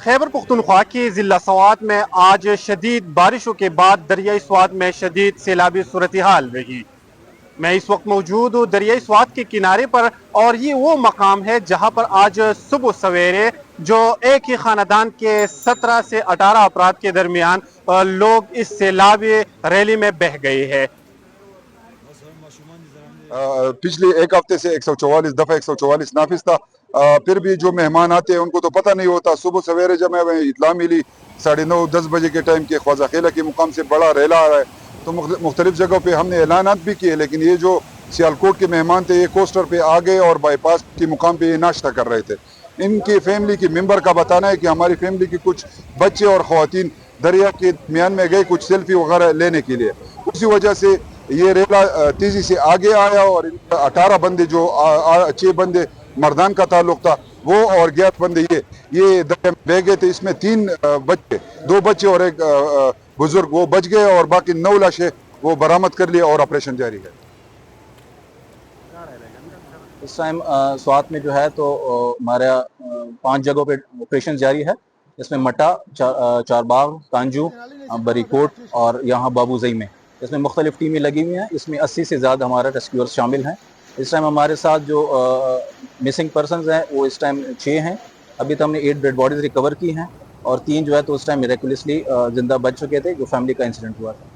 खैबर पख्तूनख्वा के ज़िला स्वात में आज शदीद बारिशों के बाद दरियाई स्वात में शदीद सैलाबी सूरत हाल रही। मैं इस वक्त मौजूद हूँ दरियाई स्वात के किनारे पर, और ये वो मकाम है जहाँ पर आज सुबह सवेरे जो एक ही खानदान के 17 से 18 अफराद के दरमियान लोग इस सैलाबी रैली में बह गए हैं। पिछले एक हफ्ते से 144 दफ़ा 144 नाफिज था। फिर भी जो मेहमान आते हैं उनको तो पता नहीं होता। सुबह सवेरे जब हमें इतला मिली 9:30-10 बजे के टाइम के ख्वाजा खेला के मुकाम से बड़ा रेला आ रहा है, तो मुख्तलिफ जगहों पे हमने ऐलानात भी किए, लेकिन ये जो सियालकोट के मेहमान थे ये कोस्टर पे आ गए और बाईपास के मुकाम पे ये नाश्ता कर रहे थे। इनकी फैमिली की मेंबर का बताना है कि हमारी फैमिली के कुछ बच्चे और ख़वातीन दरिया के दरमियान में गए कुछ सेल्फी वगैरह लेने के लिए। उसी वजह से ये रेला तेजी से आगे आया और 18 बंदे जो 6 बंदे मर्दान का ताल्लुक था वो और 11 बंदे ये दरिया में बह गए थे। इसमें 3 बच्चे, 2 बच्चे और एक बुजुर्ग वो बच गए और बाकी 9 लाशें वो बरामद कर लिए और ऑपरेशन जारी है। इस टाइम स्वात में जो है तो हमारा 5 जगहों पे ऑपरेशन जारी है। इसमें मटा, चारबाग, कांजू, बरीकोट और यहाँ बाबूजई में इसमें मुख्तलिफ टीमें लगी हुई हैं। इसमें 80 से ज़्यादा हमारा रेस्क्यूअर्स शामिल हैं। इस टाइम हमारे साथ जो मिसिंग पर्सनस हैं वो इस टाइम 6 हैं। अभी तो हमने 8 डेड बॉडीज़ रिकवर की हैं और 3 जो है तो उस टाइम मिरेकुलसली ज़िंदा बच चुके थे जो फैमिली का इंसिडेंट हुआ था।